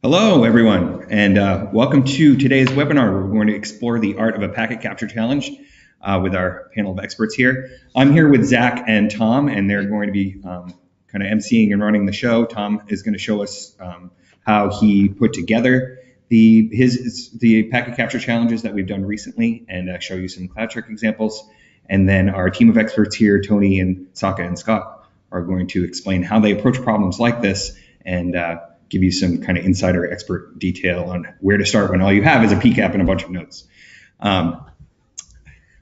Hello, everyone, and welcome to today's webinar. We're going to explore the art of a packet capture challenge with our panel of experts here. I'm here with Zach and Tom, and they're going to be kind of emceeing and running the show. Tom is going to show us how he put together the packet capture challenges that we've done recently and show you some Cloudshark examples. And then our team of experts here, Tony and Sake and Scott, are going to explain how they approach problems like this and give you some kind of insider expert detail on where to start when all you have is a PCAP and a bunch of notes.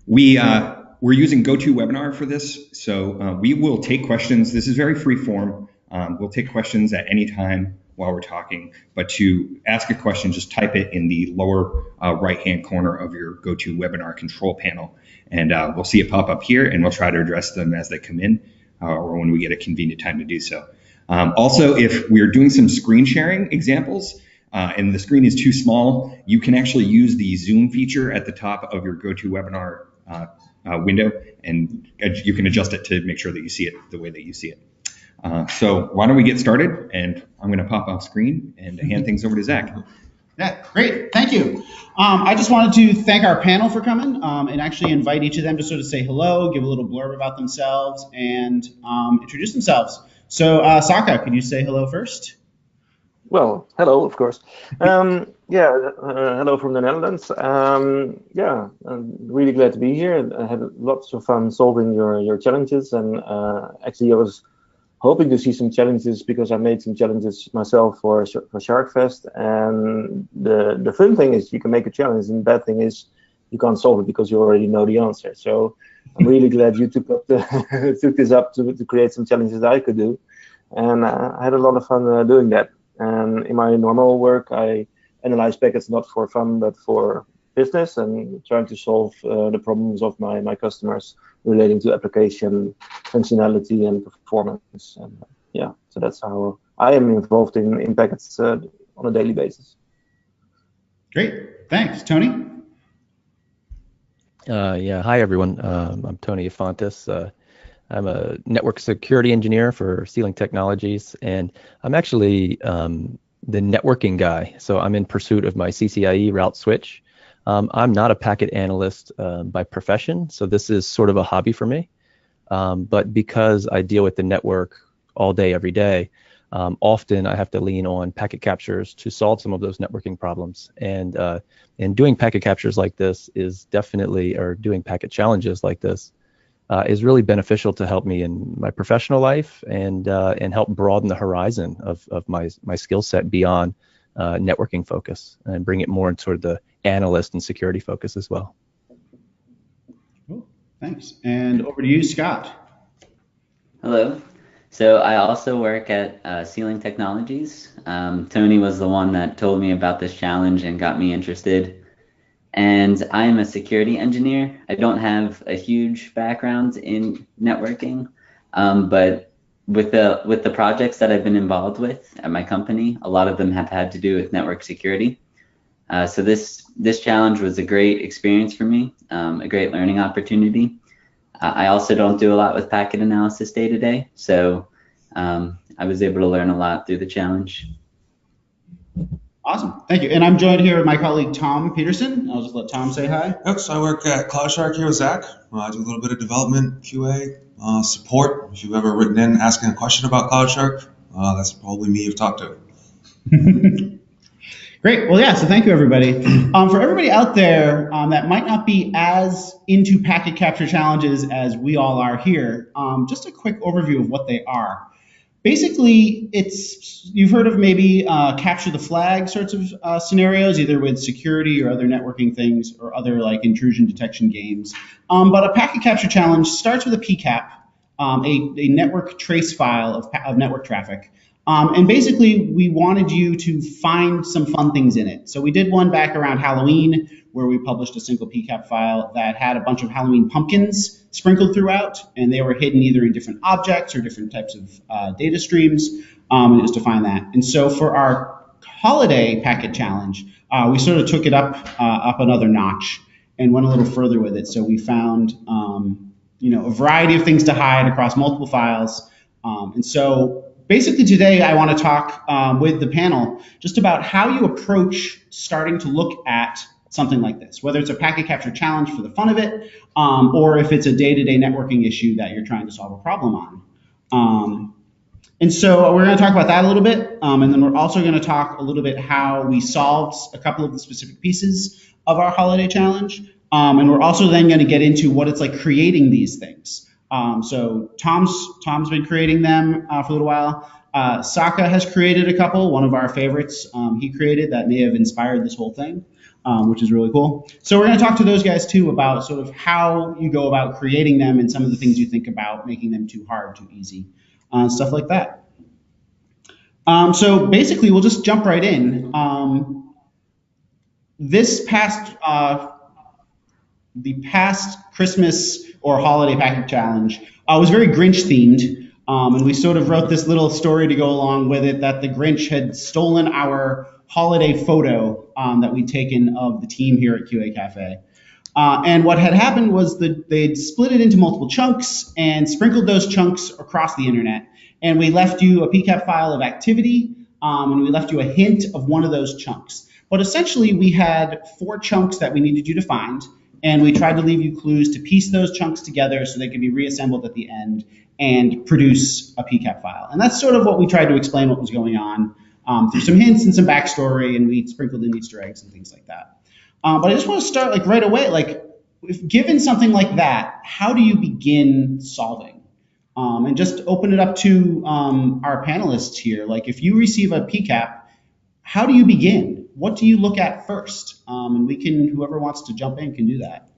We're using GoToWebinar for this, so we will take questions. This is very free form. We'll take questions at any time while we're talking, but to ask a question, just type it in the lower right-hand corner of your GoToWebinar control panel, and we'll see it pop up here, and we'll try to address them as they come in or when we get a convenient time to do so. Also, if we're doing some screen sharing examples and the screen is too small, you can actually use the zoom feature at the top of your GoToWebinar window, and you can adjust it to make sure that you see it the way that you see it. So why don't we get started? And I'm going to pop off screen and hand things over to Zach. Yeah, great. Thank you. I just wanted to thank our panel for coming and actually invite each of them to sort of say hello, give a little blurb about themselves, and introduce themselves. So, Saka, could you say hello first? Well, hello, of course. Hello from the Netherlands. I'm really glad to be here. I had lots of fun solving your challenges, and actually I was hoping to see some challenges because I made some challenges myself for SharkFest. And the fun thing is you can make a challenge, and the bad thing is you can't solve it because you already know the answer. So I'm really glad you took this up to create some challenges that I could do, and I had a lot of fun doing that. And in my normal work, I analyze packets not for fun but for business and trying to solve the problems of my customers relating to application functionality and performance. And so that's how I am involved in packets on a daily basis. Great, thanks, Tony. Hi everyone. I'm Tony Efantis. I'm a network security engineer for Ceiling Technologies, and I'm actually the networking guy. So I'm in pursuit of my CCIE route switch. I'm not a packet analyst by profession, so this is sort of a hobby for me. But because I deal with the network all day, every day, often I have to lean on packet captures to solve some of those networking problems. And doing packet captures like this is definitely, or doing packet challenges like this, is really beneficial to help me in my professional life and help broaden the horizon of my skill set beyond networking focus and bring it more into sort of the analyst and security focus as well. Cool, thanks. And over to you, Scott. Hello. So I also work at Ceiling Technologies. Tony was the one that told me about this challenge and got me interested. And I'm a security engineer. I don't have a huge background in networking, but with the projects that I've been involved with at my company, a lot of them have had to do with network security. So this challenge was a great experience for me, a great learning opportunity. I also don't do a lot with packet analysis day to day, so I was able to learn a lot through the challenge. Awesome, thank you. And I'm joined here with my colleague Tom Peterson. I'll just let Tom say hi. Yep, so I work at Cloudshark here with Zach. I do a little bit of development, QA, support. If you've ever written in asking a question about Cloudshark, that's probably me you've talked to. Great. Well, yeah, so thank you, everybody. For everybody out there that might not be as into packet capture challenges as we all are here, just a quick overview of what they are. Basically, you've heard of maybe capture the flag sorts of scenarios, either with security or other networking things or other like intrusion detection games. But a packet capture challenge starts with a PCAP, a network trace file of network traffic. And basically, we wanted you to find some fun things in it. So we did one back around Halloween where we published a single PCAP file that had a bunch of Halloween pumpkins sprinkled throughout, and they were hidden either in different objects or different types of data streams, and it was to find that. And so for our holiday packet challenge, we sort of took it up another notch and went a little further with it. So we found a variety of things to hide across multiple files. And so basically today I want to talk with the panel just about how you approach starting to look at something like this, whether it's a packet capture challenge for the fun of it, or if it's a day-to-day networking issue that you're trying to solve a problem on. And so we're going to talk about that a little bit, and then we're also going to talk a little bit how we solved a couple of the specific pieces of our holiday challenge, and we're also then going to get into what it's like creating these things. So Tom's been creating them for a little while. Sake has created a couple, one of our favorites he created that may have inspired this whole thing, which is really cool. So we're going to talk to those guys too about sort of how you go about creating them and some of the things you think about making them too hard, too easy. Stuff like that. So basically, we'll just jump right in. The past Christmas or holiday packet challenge was very Grinch themed, and we sort of wrote this little story to go along with it that the Grinch had stolen our holiday photo that we'd taken of the team here at QA Cafe. And what had happened was that they'd split it into multiple chunks and sprinkled those chunks across the internet. And we left you a PCAP file of activity, and we left you a hint of one of those chunks. But essentially, we had 4 chunks that we needed you to find, and we tried to leave you clues to piece those chunks together so they could be reassembled at the end and produce a PCAP file. And that's sort of what we tried to explain what was going on through some hints and some backstory, and we sprinkled in Easter eggs and things like that. But I just want to start like right away, like if given something like that, how do you begin solving? And just open it up to our panelists here. Like if you receive a PCAP, how do you begin? What do you look at first? And we can, whoever wants to jump in can do that.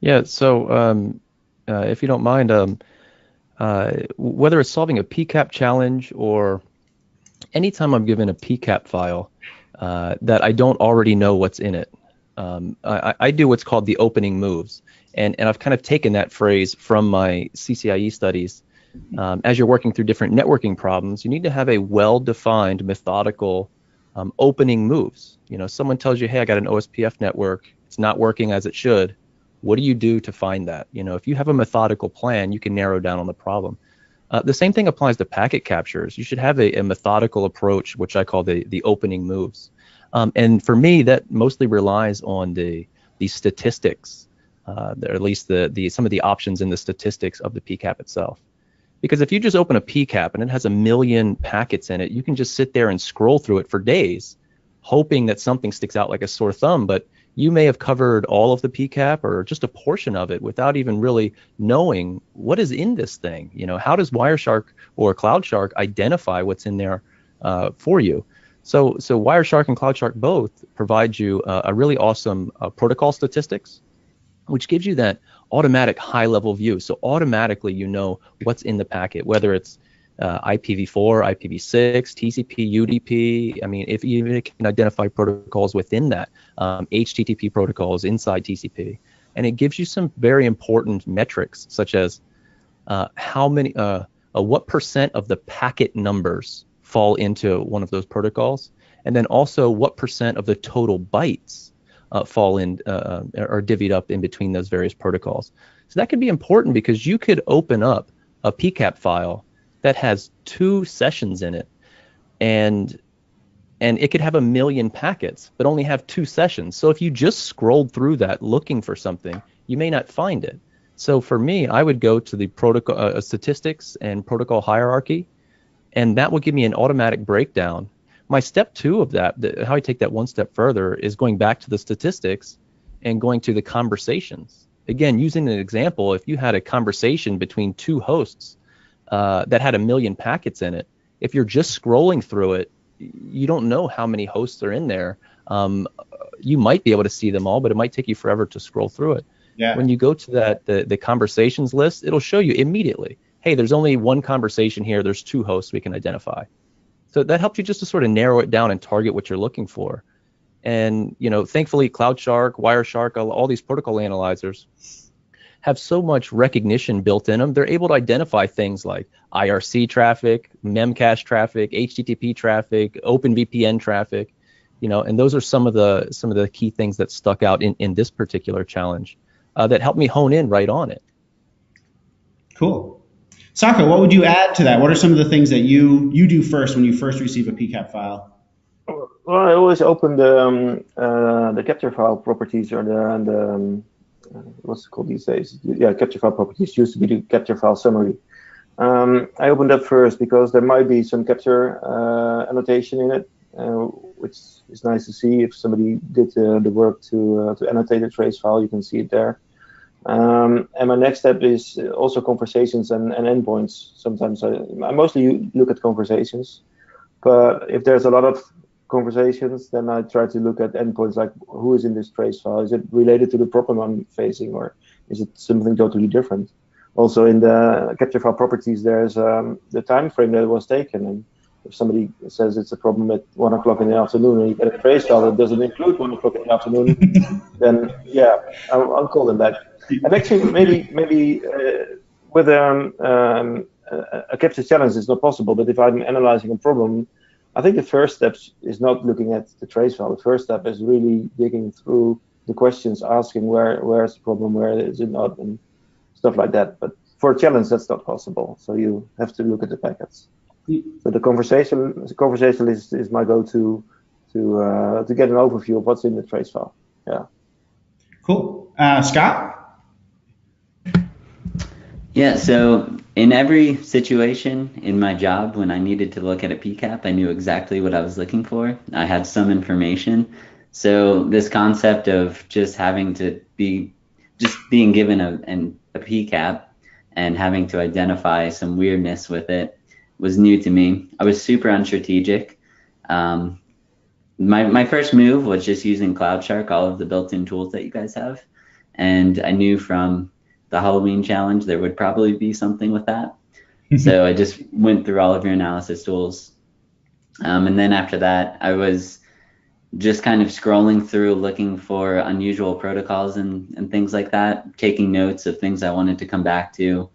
Yeah, so if you don't mind, whether it's solving a PCAP challenge or anytime I'm given a PCAP file that I don't already know what's in it, I do what's called the opening moves. And I've kind of taken that phrase from my CCIE studies. As you're working through different networking problems, you need to have a well-defined, methodical opening moves. You know, someone tells you, hey, I got an OSPF network. It's not working as it should. What do you do to find that? You know, if you have a methodical plan, you can narrow down on the problem. The same thing applies to packet captures. You should have a methodical approach, which I call the opening moves. And for me, that mostly relies on the statistics, or at least some of the options in the statistics of the PCAP itself. Because if you just open a PCAP and it has 1 million packets in it, you can just sit there and scroll through it for days, hoping that something sticks out like a sore thumb. But you may have covered all of the PCAP or just a portion of it without even really knowing what is in this thing. You know, how does Wireshark or Cloudshark identify what's in there for you? So Wireshark and Cloudshark both provide you a really awesome protocol statistics, which gives you that automatic high-level view. So automatically you know what's in the packet, whether it's IPv4, IPv6, TCP, UDP. I mean, if even it can identify protocols within that, HTTP protocols inside TCP. And it gives you some very important metrics, such as what percent of the packet numbers fall into one of those protocols, and then also what percent of the total bytes fall in or divvied up in between those various protocols. So that could be important because you could open up a PCAP file that has 2 sessions in it, and it could have 1 million packets, but only have 2 sessions. So if you just scrolled through that looking for something, you may not find it. So for me, I would go to the protocol statistics and protocol hierarchy, and that will give me an automatic breakdown. My step 2 of that, how I take that one step further, is going back to the statistics and going to the conversations. Again, using an example, if you had a conversation between 2 hosts that had 1 million packets in it, if you're just scrolling through it, you don't know how many hosts are in there. You might be able to see them all, but it might take you forever to scroll through it. Yeah. When you go to the conversations list, it'll show you immediately, hey, there's only 1 conversation here. There's 2 hosts we can identify. So that helps you just to sort of narrow it down and target what you're looking for. And, you know, thankfully, Cloudshark, Wireshark, all these protocol analyzers have so much recognition built in them. They're able to identify things like IRC traffic, Memcache traffic, HTTP traffic, OpenVPN traffic, you know, and those are some of the key things that stuck out in this particular challenge that helped me hone in right on it. Cool. Saka, what would you add to that? What are some of the things that you do first when you first receive a PCAP file? Well, I always open the capture file properties or the what's it called these days? Yeah, capture file properties used to be the capture file summary. I opened that first because there might be some capture annotation in it, which is nice to see. If somebody did the work to annotate a trace file, you can see it there. And my next step is also conversations and endpoints. Sometimes I mostly look at conversations, but if there's a lot of conversations, then I try to look at endpoints like who is in this trace file. Is it related to the problem I'm facing, or is it something totally different? Also in the capture file properties, there's the time frame that it was taken. And if somebody says it's a problem at 1 o'clock in the afternoon and you get a trace file that doesn't include 1 o'clock in the afternoon, then yeah, I'll call them back. And actually, maybe with a capture challenge, it's not possible. But if I'm analyzing a problem, I think the first step is not looking at the trace file. The first step is really digging through the questions, asking where's the problem, where is it not, and stuff like that. But for a challenge, that's not possible. So you have to look at the packets. So the conversation is my go-to to get an overview of what's in the trace file. Yeah. Cool. Scott? Yeah, so in every situation in my job, when I needed to look at a PCAP, I knew exactly what I was looking for. I had some information. So this concept of just having to being given a PCAP and having to identify some weirdness with it was new to me. I was super unstrategic. My first move was just using Cloudshark, all of the built-in tools that you guys have. And I knew from the Halloween challenge there would probably be something with that. So I just went through all of your analysis tools. And then after that, I was just kind of scrolling through looking for unusual protocols and things like that, taking notes of things I wanted to come back to,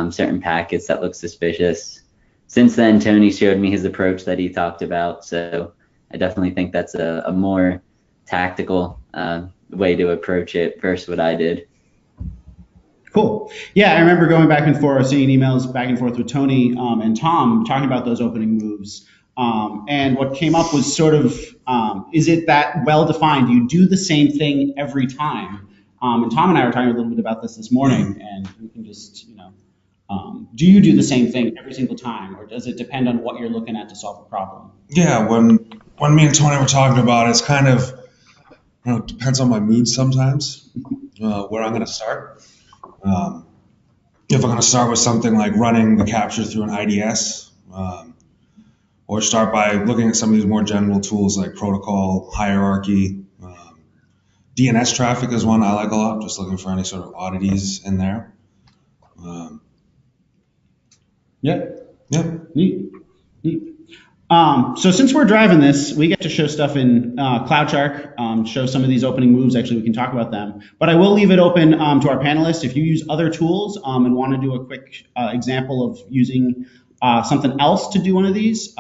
certain packets that look suspicious. Since then, Tony showed me his approach that he talked about. So I definitely think that's a more tactical way to approach it versus what I did. Cool. Yeah, I remember going back and forth, seeing emails back and forth with Tony and Tom talking about those opening moves. And what came up was sort of, is it that well-defined? Do you do the same thing every time? And Tom and I were talking a little bit about this morning, and we can just, do you do the same thing every single time, or does it depend on what you're looking at to solve a problem? Yeah, when me and Tony were talking about it, it's kind of, depends on my mood sometimes, where I'm going to start. If I'm going to start with something like running the capture through an IDS, or start by looking at some of these more general tools like protocol, hierarchy. DNS traffic is one I like a lot, just looking for any sort of oddities in there. Yeah. Neat. So since we're driving this, we get to show stuff in Cloudshark, show some of these opening moves. Actually, we can talk about them. But I will leave it open to our panelists. If you use other tools and want to do a quick example of using something else to do one of these,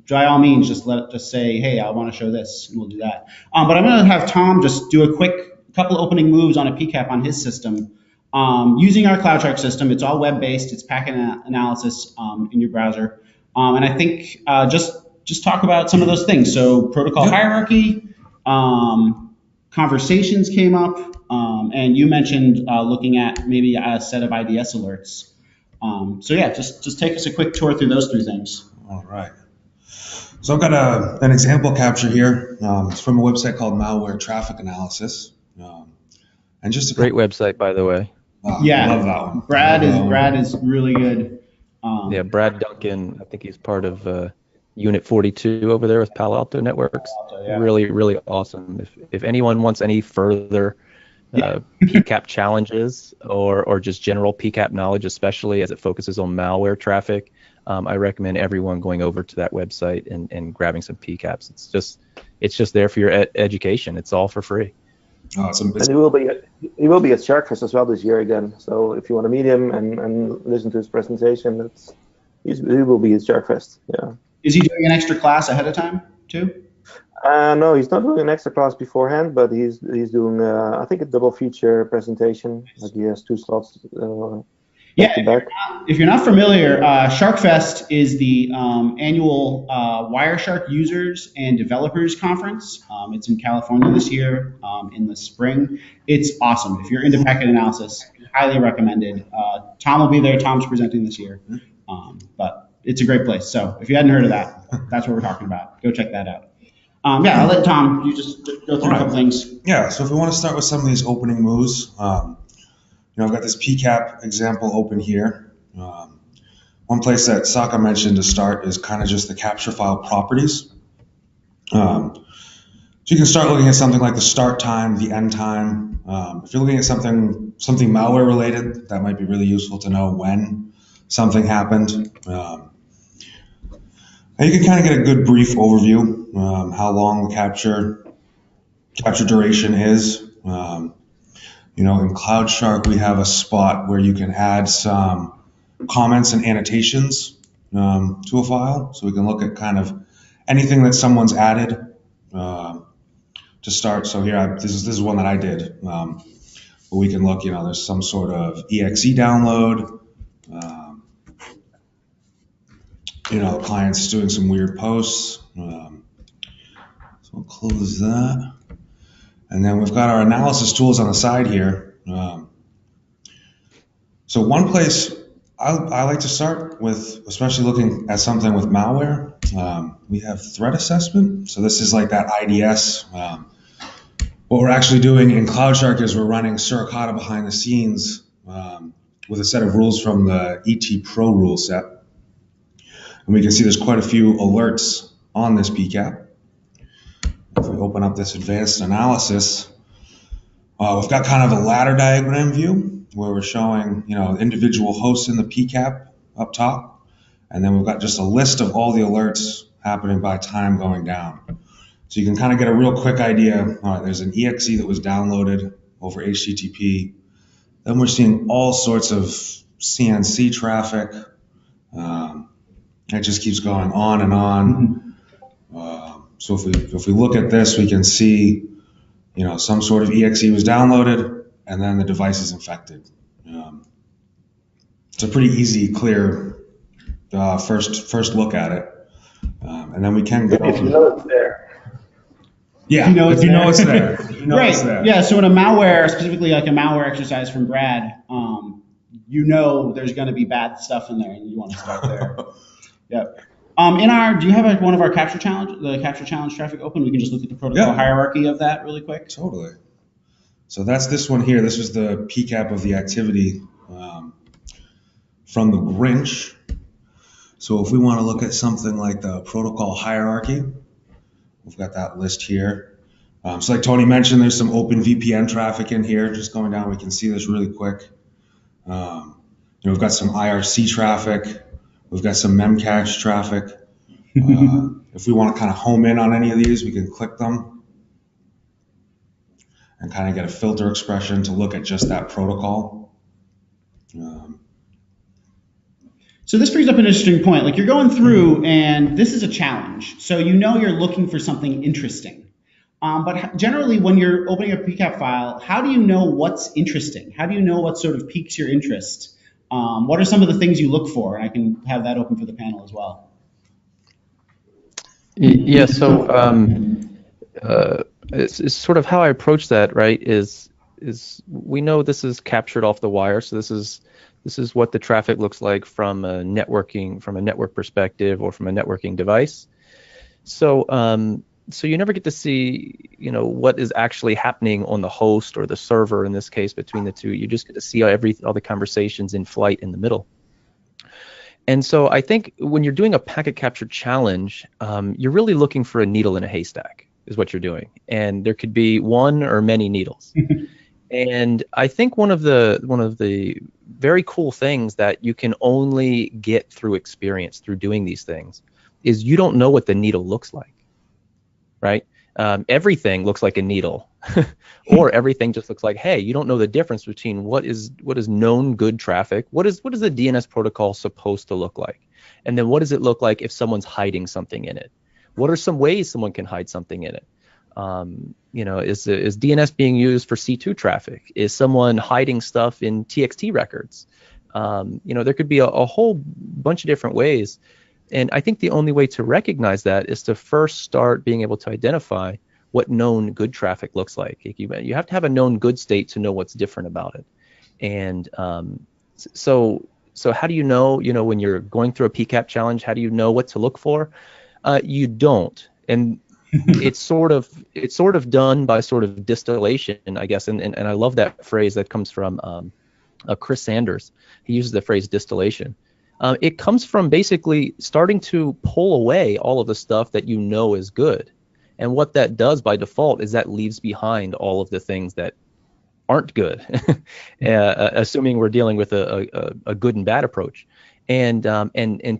by all means, just say, hey, I want to show this, and we'll do that. But I'm going to have Tom just do a quick couple opening moves on a PCAP on his system. Using our Cloudshark system, it's all web-based. It's packet analysis in your browser. And I think just talk about some of those things. So protocol hierarchy, conversations came up, and you mentioned looking at maybe a set of IDS alerts. So yeah, just take us a quick tour through those three things. All right. So I've got an example capture here. It's from a website called Malware Traffic Analysis. And just a great website, by the way. Yeah, I love that one. Brad is really good. Yeah, Brad Duncan, I think he's part of Unit 42 over there with Palo Alto Networks. Yeah. Really, really awesome. If anyone wants any further PCAP challenges or just general PCAP knowledge, especially as it focuses on malware traffic, I recommend everyone going over to that website and grabbing some PCAPs. It's just there for your education. It's all for free. Awesome. And he will be at CyberChef as well this year again. So if you want to meet him and listen to his presentation, he will be at CyberChef. Yeah. Is he doing an extra class ahead of time too? No, he's not doing an extra class beforehand, but he's doing I think a double feature presentation. Like he has 2 slots. Yeah, to back. if you're not familiar, SharkFest is the annual Wireshark users and developers conference. It's in California this year in the spring. It's awesome. If you're into packet analysis, highly recommended. Tom will be there. Tom's presenting this year, but it's a great place. So if you hadn't heard of that, that's what we're talking about. Go check that out. Yeah, I'll let Tom, you just go through a couple things. Yeah, so if we want to start with some of these opening moves, I've got this PCAP example open here. One place that Sake mentioned to start is kind of just the capture file properties. So you can start looking at something like the start time, the end time. If you're looking at something malware related, that might be really useful to know when something happened. And you can kind of get a good brief overview, how long the capture duration is. In Cloudshark, we have a spot where you can add some comments and annotations to a file. So we can look at kind of anything that someone's added to start. So here, this is one that I did. Where we can look, there's some sort of exe download. The client's doing some weird posts. So I'll close that. And then we've got our analysis tools on the side here. So one place I like to start with, especially looking at something with malware, we have threat assessment. So this is like that IDS. What we're actually doing in Cloudshark is we're running Suricata behind the scenes with a set of rules from the ET Pro rule set. And we can see there's quite a few alerts on this PCAP. If we open up this advanced analysis, we've got kind of a ladder diagram view where we're showing, individual hosts in the PCAP up top. And then we've got just a list of all the alerts happening by time going down. So you can kind of get a real quick idea. All right, there's an exe that was downloaded over HTTP. Then we're seeing all sorts of CNC traffic. It just keeps going on and on. So if we look at this, we can see, some sort of exe was downloaded, and then the device is infected. It's a pretty easy, clear first look at it, and then we can go. If you know it's there. Yeah, if you know it's there. Right. Yeah. So in a malware, specifically like a malware exercise from Brad, there's going to be bad stuff in there, and you want to start there. Yep. Do you have one of our capture challenge traffic open? We can just look at the protocol hierarchy of that really quick. Totally. So that's this one here. This was the PCAP of the activity from the Grinch. So if we want to look at something like the protocol hierarchy, we've got that list here. So like Tony mentioned, there's some open VPN traffic in here. Just going down, we can see this really quick. We've got some IRC traffic. We've got some Memcache traffic. If we want to kind of home in on any of these, we can click them and kind of get a filter expression to look at just that protocol. So this brings up an interesting point. Like you're going through and this is a challenge. So you're looking for something interesting. But generally when you're opening a PCAP file, how do you know what's interesting? How do you know what sort of piques your interest? What are some of the things you look for? And I can have that open for the panel as well. Yeah, so it's sort of how I approach that, right? Is we know this is captured off the wire, so this is what the traffic looks like from a network perspective or from a networking device. So so you never get to see, what is actually happening on the host or the server in this case between the two. You just get to see all the conversations in flight in the middle. And so I think when you're doing a packet capture challenge, you're really looking for a needle in a haystack is what you're doing. And there could be one or many needles. And I think one of the very cool things that you can only get through experience, through doing these things, is you don't know what the needle looks like. Right? Everything looks like a needle, or everything just looks like, hey, you don't know the difference between what is known good traffic, what is the DNS protocol supposed to look like, and then what does it look like if someone's hiding something in it? What are some ways someone can hide something in it? Is DNS being used for C2 traffic? Is someone hiding stuff in TXT records? There could be a whole bunch of different ways. And I think the only way to recognize that is to first start being able to identify what known good traffic looks like. You have to have a known good state to know what's different about it. And so how do you know, when you're going through a PCAP challenge, how do you know what to look for? You don't. And it's sort of done by sort of distillation, I guess. And I love that phrase that comes from Chris Sanders. He uses the phrase distillation. It comes from basically starting to pull away all of the stuff that you know is good. And what that does by default is that leaves behind all of the things that aren't good, assuming we're dealing with a good and bad approach. And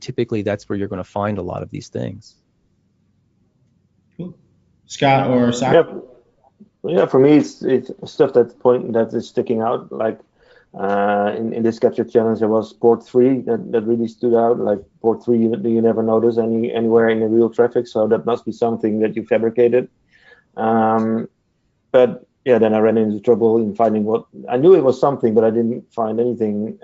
typically that's where you're going to find a lot of these things. Cool. Scott or Sake? Yeah, for me, it's stuff that is sticking out. Like in this capture challenge, there was port 3 that really stood out. Like port 3, you never notice anywhere in the real traffic, so that must be something that you fabricated. But yeah, then I ran into trouble in finding what I knew it was something, but I didn't find anything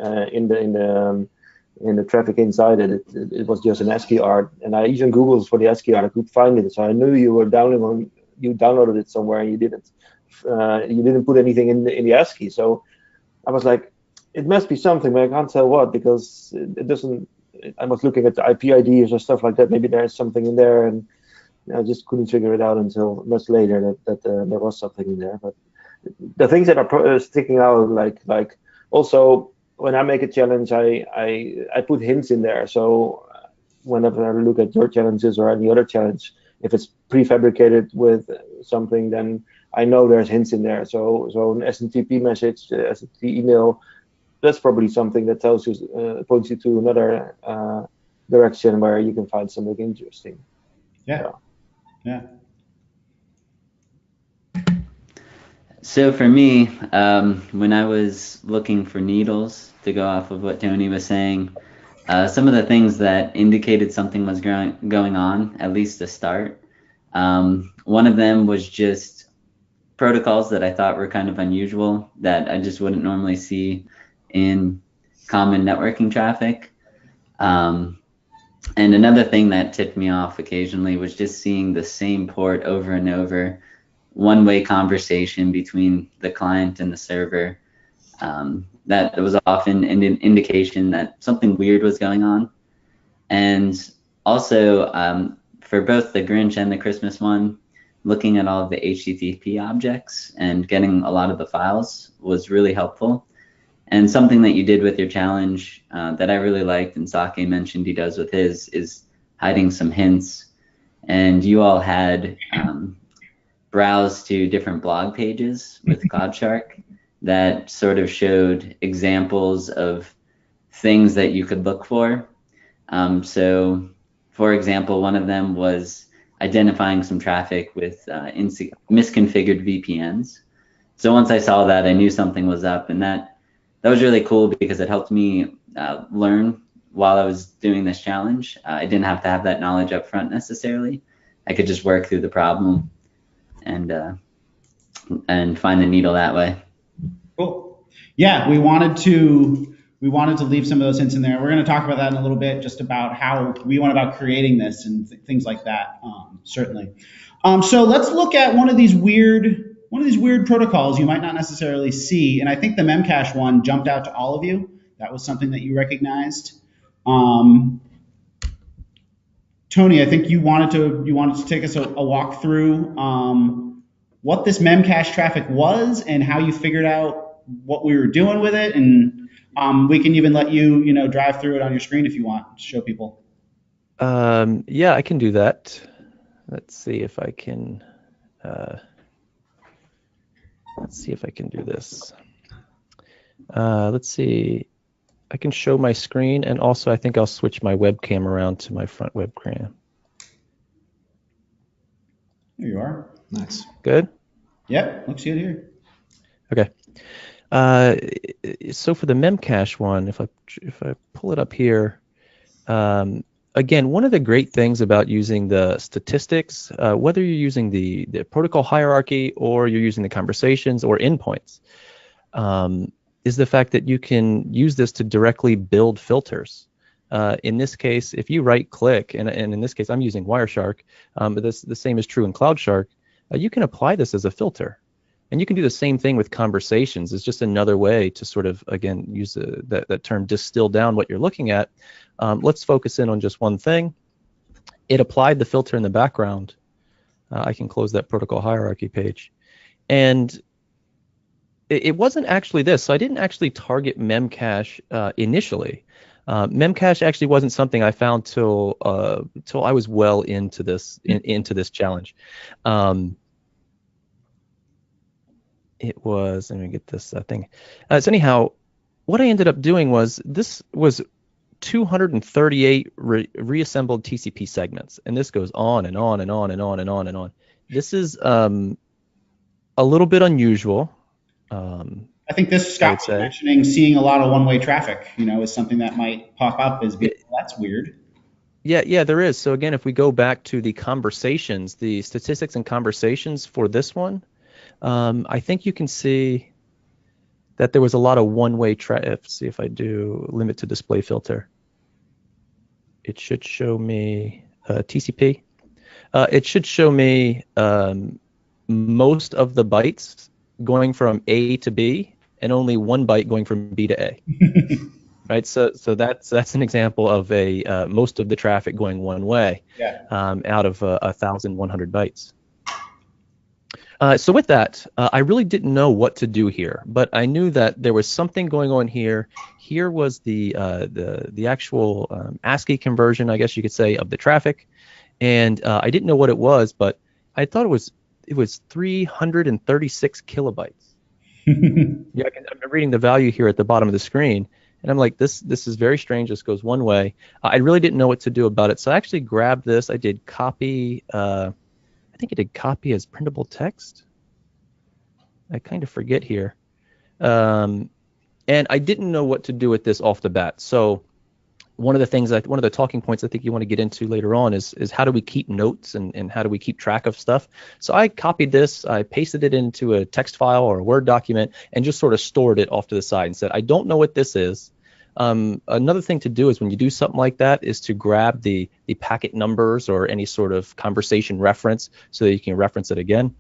in the traffic inside it. It was just an ASCII art, and I even Googled for the ASCII art. I could find it, so I knew you downloaded it somewhere and you didn't put anything in the ASCII. So I was like, it must be something, but I can't tell what, because it doesn't. I was looking at the IP IDs or stuff like that. Maybe there's something in there, and I just couldn't figure it out until much later that there was something in there. But the things that are sticking out, like also when I make a challenge, I put hints in there. So whenever I look at your challenges or any other challenge, if it's prefabricated with something, then I know there's hints in there. So an SMTP message, SMTP email, that's probably something that tells you, points you to another direction where you can find something interesting. Yeah. So for me, when I was looking for needles, to go off of what Tony was saying, some of the things that indicated something was going on, at least to start, one of them was just protocols that I thought were kind of unusual that I just wouldn't normally see in common networking traffic. And another thing that tipped me off occasionally was just seeing the same port over and over, one-way conversation between the client and the server. That was often an indication that something weird was going on. And also, for both the Grinch and the Christmas one, looking at all of the HTTP objects and getting a lot of the files was really helpful. And something that you did with your challenge that I really liked, and Sake mentioned he does with his, is hiding some hints. And you all had browsed to different blog pages with Cloudshark that sort of showed examples of things that you could look for. So, for example, one of them was identifying some traffic with misconfigured VPNs. So once I saw that, I knew something was up, and that was really cool because it helped me learn while I was doing this challenge. I didn't have to have that knowledge up front necessarily. I could just work through the problem and find the needle that way. Cool. Yeah, we wanted to leave some of those hints in there. We're going to talk about that in a little bit, just about how we went about creating this and things like that. Certainly. So let's look at one of these weird protocols you might not necessarily see, and I think the Memcache one jumped out to all of you. That was something that you recognized. Tony, I think you wanted to take us a walk through what this Memcache traffic was and how you figured out what we were doing with it, and we can even let you drive through it on your screen if you want to show people. Yeah, I can do that. Let's see if I can. Let's see if I can do this. Let's see. I can show my screen, and also I think I'll switch my webcam around to my front webcam. There you are. Nice. Good? Yep, looks good here. Okay. So for the Memcache one, if I pull it up here, again, one of the great things about using the statistics, whether you're using the protocol hierarchy or you're using the conversations or endpoints, is the fact that you can use this to directly build filters. In this case, if you right-click, and in this case I'm using Wireshark, but the same is true in Cloudshark, you can apply this as a filter. And you can do the same thing with conversations. It's just another way to sort of, again, use that term, distill down what you're looking at. Let's focus in on just one thing. It applied the filter in the background. I can close that protocol hierarchy page. And it wasn't actually this. So I didn't actually target Memcache initially. Memcache actually wasn't something I found till I was well into this challenge. It was, let me get this thing. So anyhow, what I ended up doing was, this was 238 reassembled TCP segments, and this goes on and on and on and on and on and on. This is a little bit unusual. I think this, Scott was mentioning, seeing a lot of one-way traffic, is something that might pop up as being, well, that's weird. Yeah, there is. So again, if we go back to the conversations, the statistics and conversations for this one, I think you can see that there was a lot of one-way traffic. See if I do limit to display filter. It should show me TCP. It should show me most of the bytes going from A to B, and only one byte going from B to A. Right. So that's an example of a most of the traffic going one way. Yeah. Out of 1,100 bytes. So with that, I really didn't know what to do here, but I knew that there was something going on here. Here was the actual ASCII conversion, I guess you could say, of the traffic, and I didn't know what it was, but I thought it was 336 kilobytes. Yeah, I'm reading the value here at the bottom of the screen, and I'm like, this is very strange. This goes one way. I really didn't know what to do about it, so I actually grabbed this. I did copy. I think I did copy as printable text. I kind of forget here. And I didn't know what to do with this off the bat. So one of the talking points I think you want to get into later on is how do we keep notes and how do we keep track of stuff. So I copied this, I pasted it into a text file or a Word document, and just sort of stored it off to the side and said, I don't know what this is. Another thing to do is when you do something like that is to grab the packet numbers or any sort of conversation reference so that you can reference it again.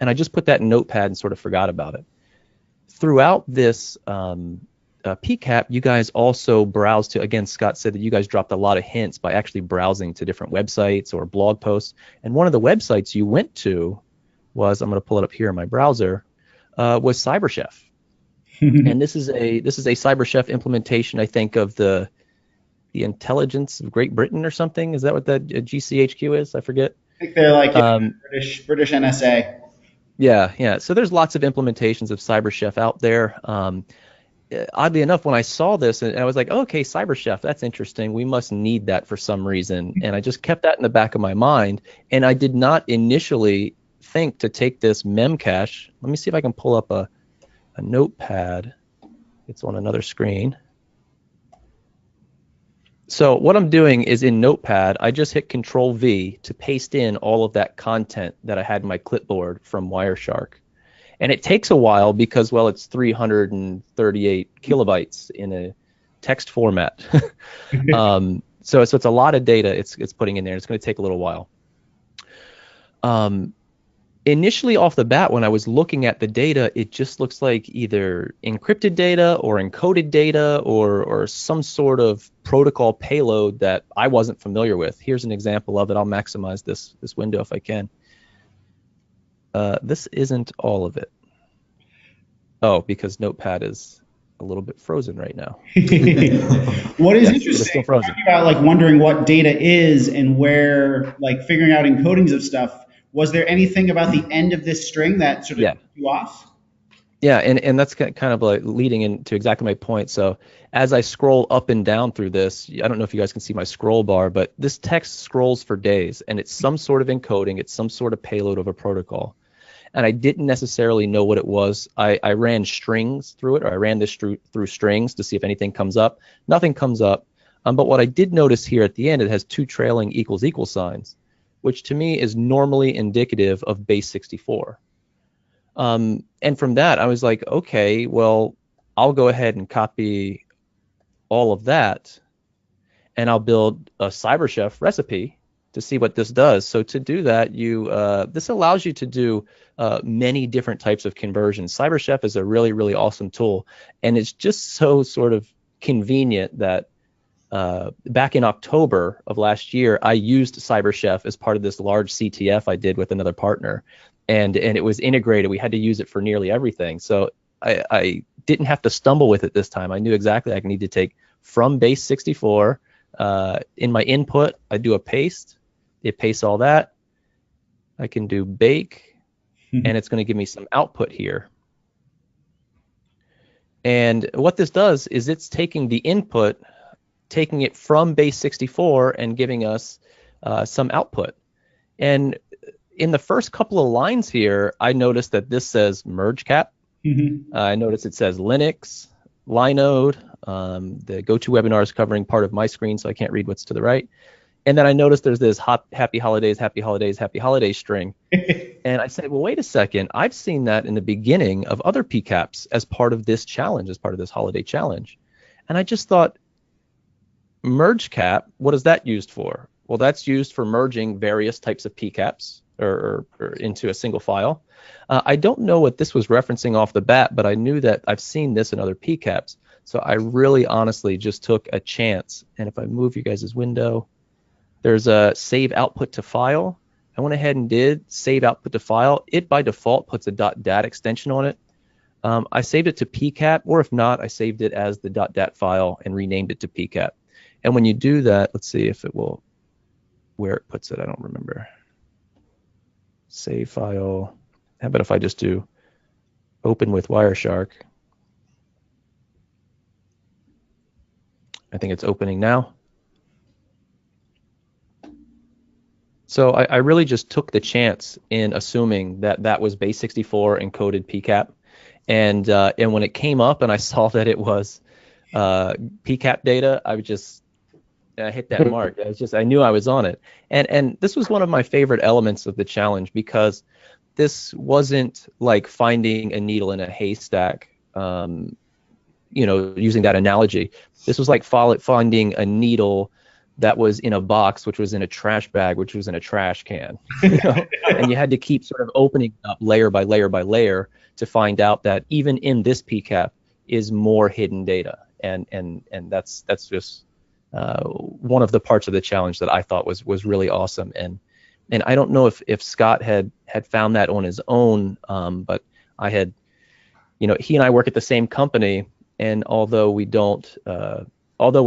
And I just put that in Notepad and sort of forgot about it. Throughout this PCAP, you guys also browse to, again, Scott said that you guys dropped a lot of hints by actually browsing to different websites or blog posts. And one of the websites you went to was, I'm going to pull it up here in my browser, was CyberChef. And this is a CyberChef implementation, I think, of the intelligence of Great Britain or something. Is that what that GCHQ is? I forget. I think they're like British NSA. Yeah. So there's lots of implementations of CyberChef out there. Oddly enough, when I saw this, and I was like, okay, CyberChef, that's interesting. We must need that for some reason. And I just kept that in the back of my mind. And I did not initially think to take this Memcache. Let me see if I can pull up a Notepad. It's on another screen. So what I'm doing is in Notepad, I just hit Control V to paste in all of that content that I had in my clipboard from Wireshark. And it takes a while because, well, it's 338 kilobytes in a text format. So it's a lot of data it's putting in there. It's going to take a little while. Initially off the bat, when I was looking at the data, it just looks like either encrypted data or encoded data or some sort of protocol payload that I wasn't familiar with. Here's an example of it. I'll maximize this window if I can. This isn't all of it. Oh, because Notepad is a little bit frozen right now. What is interesting, talking about like wondering what data is and where, like figuring out encodings of stuff, was there anything about the end of this string that sort of threw you off? Yeah, and that's kind of like leading into exactly my point. So as I scroll up and down through this, I don't know if you guys can see my scroll bar, but this text scrolls for days, and it's some sort of encoding. It's some sort of payload of a protocol. And I didn't necessarily know what it was. I ran strings through it, or I ran this through strings to see if anything comes up. Nothing comes up. But what I did notice here at the end, it has two trailing == signs, which to me is normally indicative of base 64. And from that, I was like, okay, well, I'll go ahead and copy all of that, and I'll build a CyberChef recipe to see what this does. So to do that, this allows you to do many different types of conversions. CyberChef is a really, really awesome tool, and it's just so sort of convenient that back in October of last year, I used CyberChef as part of this large CTF I did with another partner, and it was integrated. We had to use it for nearly everything. So I didn't have to stumble with it this time. I knew exactly I need to take from base 64. In my input, I do a paste. It pastes all that. I can do bake, and it's going to give me some output here. And what this does is it's taking the input, taking it from base 64 and giving us some output. And in the first couple of lines here, I noticed that this says mergecap. I noticed it says Linux, Linode. The GoToWebinar is covering part of my screen, so I can't read what's to the right. And then I noticed there's this happy holidays, happy holidays, happy holidays string. And I said, well, wait a second. I've seen that in the beginning of other PCAPs as part of this challenge, as part of this holiday challenge. And I just thought, mergecap, what is that used for? Well, that's used for merging various types of PCAPs or into a single file. I don't know what this was referencing off the bat, but I knew that I've seen this in other PCAPs. So I really honestly just took a chance. And if I move you guys' window, there's a save output to file. I went ahead and did save output to file. It by default puts a .dat extension on it. I saved it to PCAP, or if not, I saved it as the .dat file and renamed it to PCAP. And when you do that, let's see if it will, where it puts it, I don't remember. Save file. How about if I just do open with Wireshark? I think it's opening now. So I really just took the chance in assuming that that was base 64 encoded PCAP. And when it came up and I saw that it was PCAP data, I hit that mark. I knew I was on it. And this was one of my favorite elements of the challenge, because this wasn't like finding a needle in a haystack, using that analogy. This was like finding a needle that was in a box, which was in a trash bag, which was in a trash can. And you had to keep sort of opening up layer by layer by layer to find out that even in this PCAP is more hidden data. And that's just one of the parts of the challenge that I thought was really awesome. And I don't know if Scott had found that on his own, but I had, he and I work at the same company, and although we're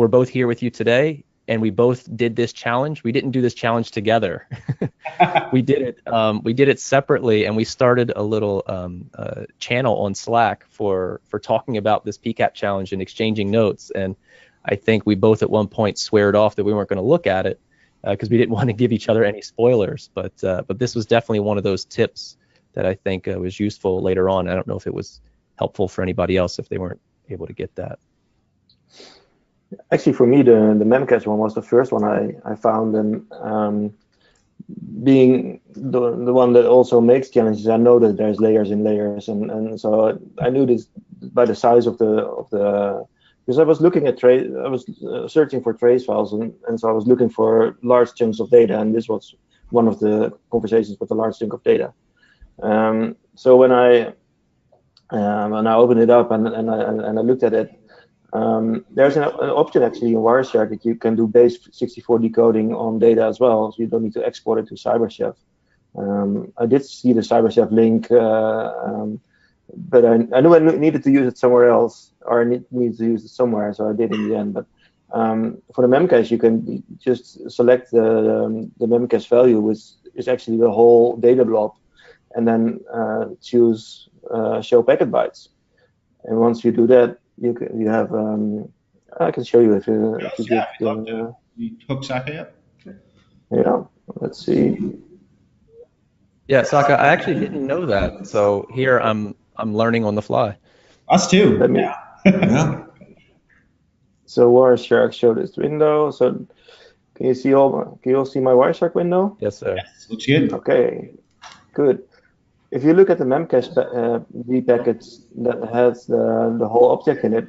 both here with you today, and we both did this challenge, we didn't do this challenge together. We did it separately, and we started a little channel on Slack for talking about this PCAP challenge and exchanging notes. And I think we both at one point sweared off that we weren't going to look at it because we didn't want to give each other any spoilers. But this was definitely one of those tips that I think was useful later on. I don't know if it was helpful for anybody else if they weren't able to get that. Actually, for me, the Memcache one was the first one I found, and being the one that also makes challenges, I know that there's layers and layers, and so I knew this by the size of the because I was looking at I was searching for trace files, and so I was looking for large chunks of data, and this was one of the conversations with a large chunk of data. So when I opened it up and I looked at it. There's an option actually in Wireshark that you can do base 64 decoding on data as well, so you don't need to export it to CyberChef. I did see the CyberChef link, but I knew I needed to use it somewhere else, or I needed to use it somewhere, so I did in the end. But for the Memcache, you can just select the Memcache value, which is actually the whole data blob, and then choose show packet bytes. And once you do that, you have I can show you if you give you hook Sake up. Yeah, let's see. Yeah, Saka, I actually didn't know that. So here I'm learning on the fly. Us too. Yeah. So Wireshark show this window. So can you see all see my Wireshark window? Yes, sir. Yes, looks good. Okay, good. if you look at the Memcache V package that has the whole object in it,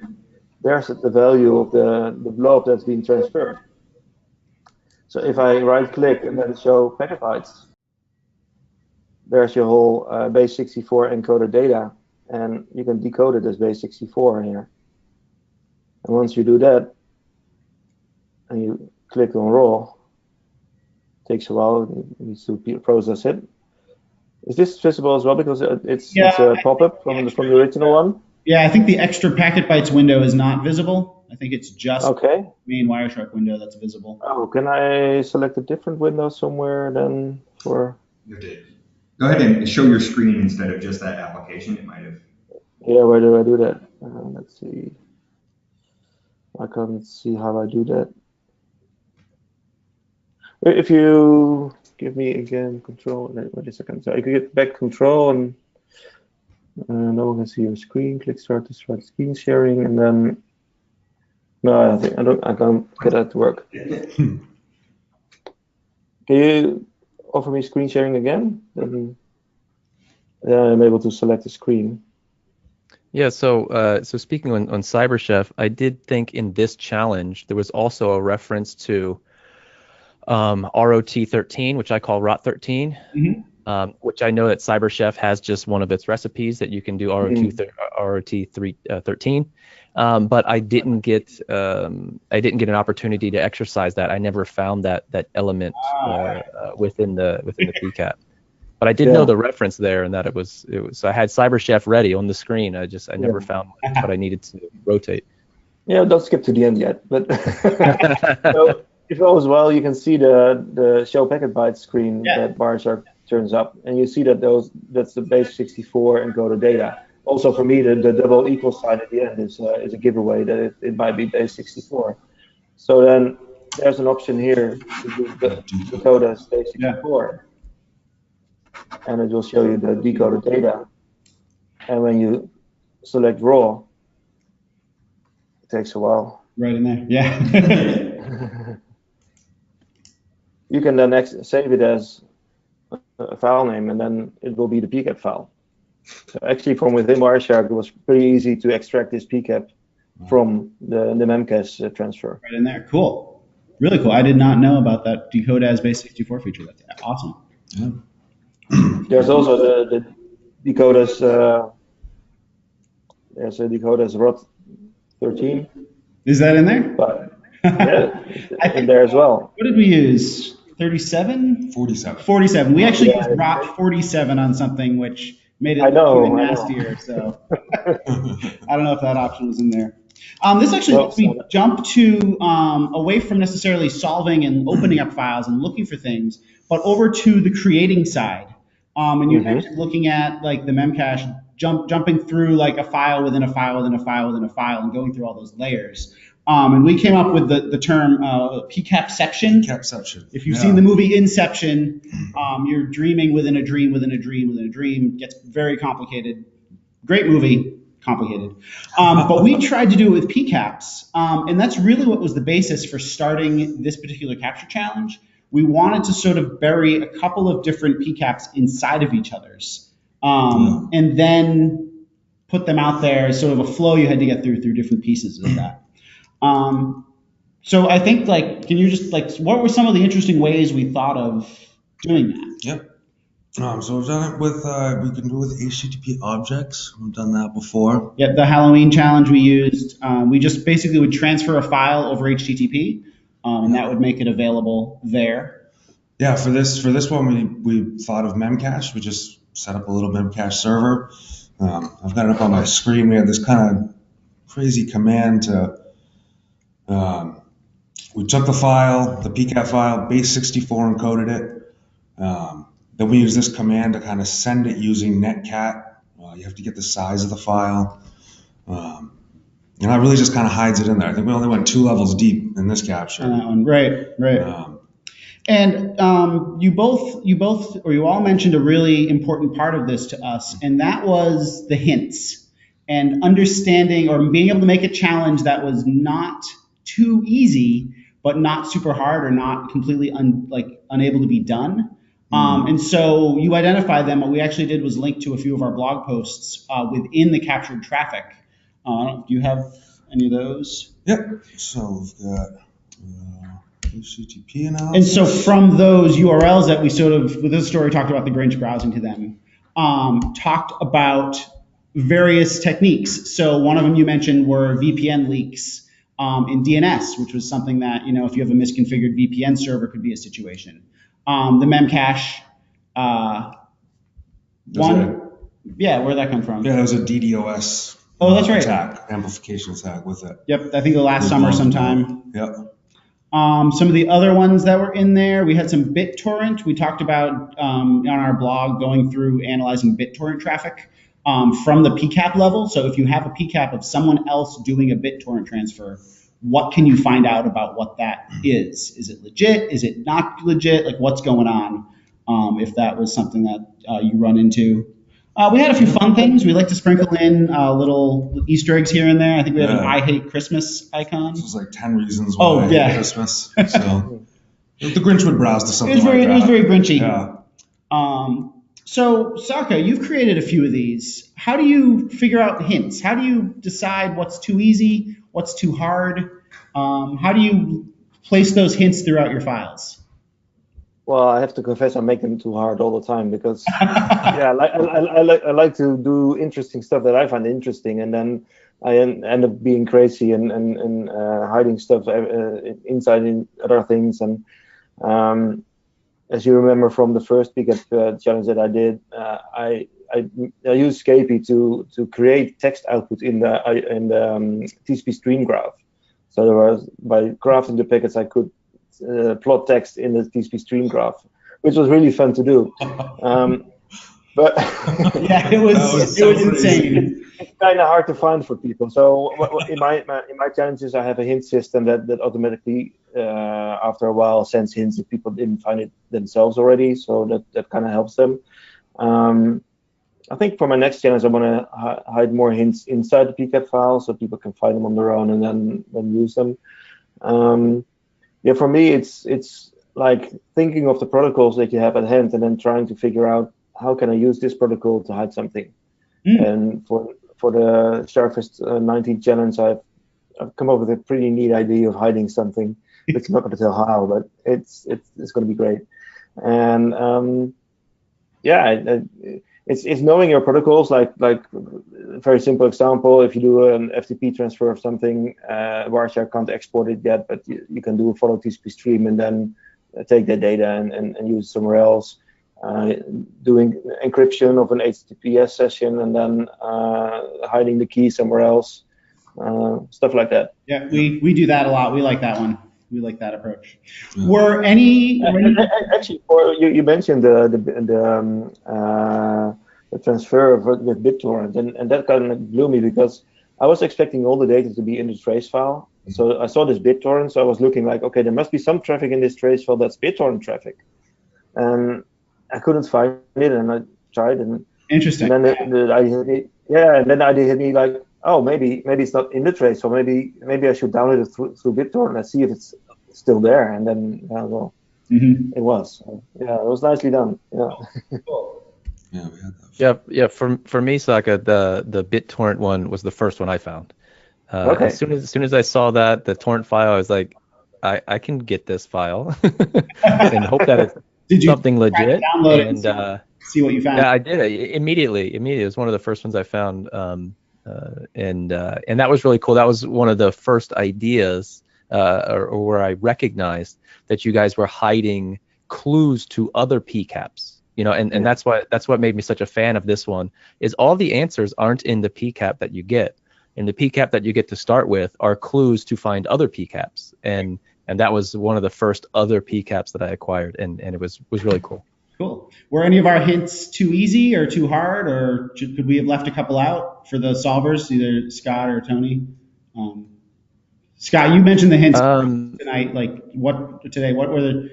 there's the value of the blob that's being transferred. So if I right click and then show packet bytes, there's your whole base 64 encoded data, and you can decode it as base 64 here. And once you do that, and you click on raw, it takes a while, it needs to process it. Is this visible as well? Because it's a pop-up from the original one? Yeah, I think the extra packet bytes window is not visible. I think it's just the main Wireshark window that's visible. Oh, can I select a different window somewhere then for? Go ahead and show your screen instead of just that application. It might have. Yeah, where do I do that? Let's see. I can't see how I do that. If you give me again control, wait a second. So I can get back control and no one can see your screen. Click start to start screen sharing, and then no, I can't get that to work. Can you offer me screen sharing again? Then I'm able to select the screen. Yeah, so speaking on CyberChef, I did think in this challenge there was also a reference to ROT13, which I call ROT13, which I know that CyberChef has just one of its recipes that you can do ROT13, but I didn't get an opportunity to exercise that. I never found that element within the PCAP. But I did know the reference there, and that it was. So I had CyberChef ready on the screen. I never found what I needed to rotate. Yeah, don't skip to the end yet. But so if all is well, you can see the show packet bytes screen that Wireshark turns up, and you see that that's the base 64 encoded data. Also, for me, the double equal sign at the end is a giveaway that it might be base 64. So then there's an option here to do the decode as base 64. And it will show you the decoded data. And when you select raw, it takes a while. Right in there, yeah. You can then save it as a file name, and then it will be the PCAP file. So actually, from within Wireshark, it was pretty easy to extract this PCAP from the Memcache transfer. Right in there, cool. Really cool. I did not know about that decode as base 64 feature. That's awesome. Yeah. There's also the decode as there's a decode as ROT13. Is that in there? But yeah, in there as well. What did we use? 37? 47. 47. We actually used ROT47 on something which made it even nastier. So I don't know if that option was in there. This actually lets me jump to away from necessarily solving and opening up files and looking for things, but over to the creating side. And you mentioned looking at like the Memcache, jumping through like a file within a file within a file within a file and going through all those layers. And we came up with the term PCAPception. PCAPception. If you've seen the movie Inception, you're dreaming within a dream within a dream within a dream. It gets very complicated. Great movie, complicated. But we tried to do it with PCAPs. And that's really what was the basis for starting this particular capture challenge. We wanted to sort of bury a couple of different PCAPs inside of each other's, and then put them out there as sort of a flow you had to get through different pieces of that. So I think, like, can you just, like, what were some of the interesting ways we thought of doing that? Yep. So we've done it with, we can do it with HTTP objects. We've done that before. Yeah, the Halloween challenge we used, we just basically would transfer a file over HTTP. And that would make it available there. Yeah, for this one, we thought of Memcache. We just set up a little Memcache server. I've got it up on my screen. We had this kind of crazy command to, we took the file, the PCAP file, base 64 encoded it. Then we use this command to kind of send it using netcat. You have to get the size of the file. And that really just kind of hides it in there. I think we only went 2 levels deep in this capture. Right. And you all mentioned a really important part of this to us, and that was the hints and understanding or being able to make a challenge that was not too easy, but not super hard or not completely unable to be done. And so you identified them. What we actually did was link to a few of our blog posts within the captured traffic. Do you have any of those? Yep. So we've got HTTP analysis. And so from those URLs that we sort of, with this story, talked about the Grinch browsing to them, talked about various techniques. So one of them you mentioned were VPN leaks in DNS, which was something that, if you have a misconfigured VPN server, could be a situation. The Memcache one, yeah, where'd that come from? Yeah, it was a DDoS that's right. attack, amplification attack with it. Yep, I think the last summer sometime. Yep. Some of the other ones that were in there, we had some BitTorrent. We talked about on our blog going through analyzing BitTorrent traffic from the PCAP level. So if you have a PCAP of someone else doing a BitTorrent transfer, what can you find out about what that is? Is it legit? Is it not legit? Like what's going on? If that was something that you run into. We had a few fun things. We like to sprinkle in little Easter eggs here and there. I think we had an I Hate Christmas icon. This was like 10 reasons why I hate Christmas. So the Grinch would browse to something like that. It was very Grinchy. Yeah. So, Sake, you've created a few of these. How do you figure out hints? How do you decide what's too easy, what's too hard? How do you place those hints throughout your files? Well, I have to confess, I make them too hard all the time because, I like to do interesting stuff that I find interesting, and then I end up being crazy and hiding stuff inside in other things. And as you remember from the first PCAP challenge that I did, I used Scapy to create text output in the TCP stream graph. So there was, by crafting the packets, I could plot text in the TCP stream graph, which was really fun to do. But yeah, it was insane. It's kind of hard to find for people. So in my challenges, I have a hint system that automatically, after a while, sends hints if people didn't find it themselves already. So that kind of helps them. I think for my next challenge, I want to hide more hints inside the PCAP file so people can find them on their own and then use them. For me, it's like thinking of the protocols that you have at hand and then trying to figure out how can I use this protocol to hide something. And for the Sharpest 19 challenge, I've come up with a pretty neat idea of hiding something. It's not going to tell how, but it's going to be great. And it's knowing your protocols. Like a very simple example, if you do an FTP transfer of something, Wireshark can't export it yet, but you can do a follow TCP stream and then take that data and use it somewhere else. Doing encryption of an HTTPS session and then hiding the key somewhere else, stuff like that. Yeah, we do that a lot. We like that one. We like that approach. Were any actually, you mentioned the transfer with BitTorrent, and that kind of blew me because I was expecting all the data to be in the trace file. So I saw this BitTorrent, so I was looking like, okay, there must be some traffic in this trace file that's BitTorrent traffic, and I couldn't find it, and I tried, and interesting. And then the idea hit me, and then the idea hit me like, oh, maybe it's not in the trace, so maybe I should download it through BitTorrent and see if it's still there, and then it was. So, it was nicely done. Yeah. Cool. Yeah, we had that. Yeah. For me, Saka, the BitTorrent one was the first one I found. Okay. As soon as I saw that the torrent file, I was like, I can get this file and hope that it's something legit. Download it and see what you found. Yeah, I did it immediately. It was one of the first ones I found, and that was really cool. That was one of the first ideas, or where I recognized that you guys were hiding clues to other PCAPs. And that's what made me such a fan of this one. Is all the answers aren't in the PCAP that you get. In the PCAP that you get to start with are clues to find other PCAPs, and that was one of the first other PCAPs that I acquired, and it was really cool. Cool. Were any of our hints too easy or too hard, or could we have left a couple out for the solvers, either Scott or Tony? Scott, you mentioned the hints tonight. Like what were the,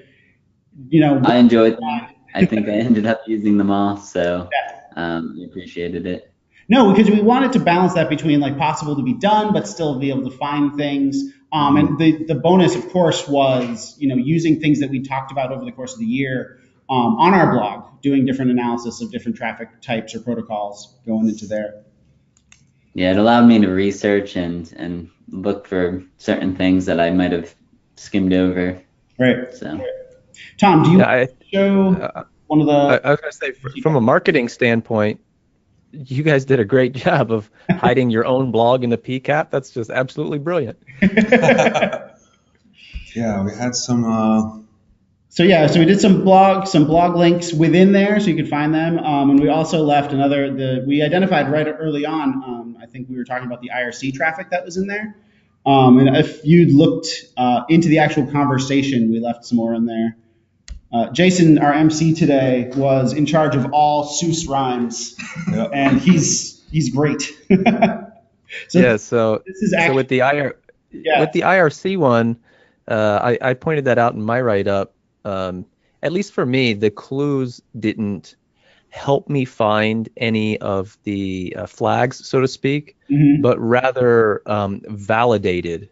I enjoyed them. I think I ended up using them all, so we appreciated it. No, because we wanted to balance that between like possible to be done, but still be able to find things. And the bonus, of course, was using things that we talked about over the course of the year on our blog, doing different analysis of different traffic types or protocols going into there. Yeah, it allowed me to research and look for certain things that I might have skimmed over. Right. So, Tom, do you want to show one of the? I was going to say, from a marketing standpoint, you guys did a great job of hiding your own blog in the PCAP. That's just absolutely brilliant. Yeah, we had some. So we did some blog links within there, so you could find them. And we also left we identified right early on. I think we were talking about the IRC traffic that was in there. And if you'd looked into the actual conversation, we left some more in there. Jason, our MC today, was in charge of all Seuss rhymes, Yep. and he's great. So this is actually, with the IRC one, I pointed that out in my write-up. At least for me, the clues didn't help me find any of the flags, so to speak, but rather validated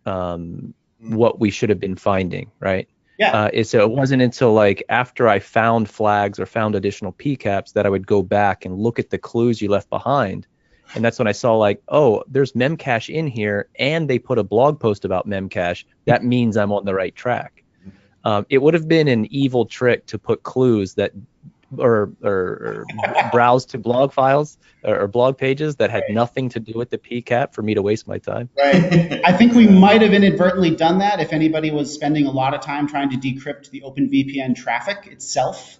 what we should have been finding, right? Yeah. So it wasn't until like after I found flags or found additional PCAPs that I would go back and look at the clues you left behind. And that's when I saw like, oh, there's Memcache in here and they put a blog post about Memcache. That means I'm on the right track. It would have been an evil trick to put clues that or browse to blog files or blog pages that had nothing to do with the PCAP for me to waste my time. Right. I think we might have inadvertently done that if anybody was spending a lot of time trying to decrypt the OpenVPN traffic itself.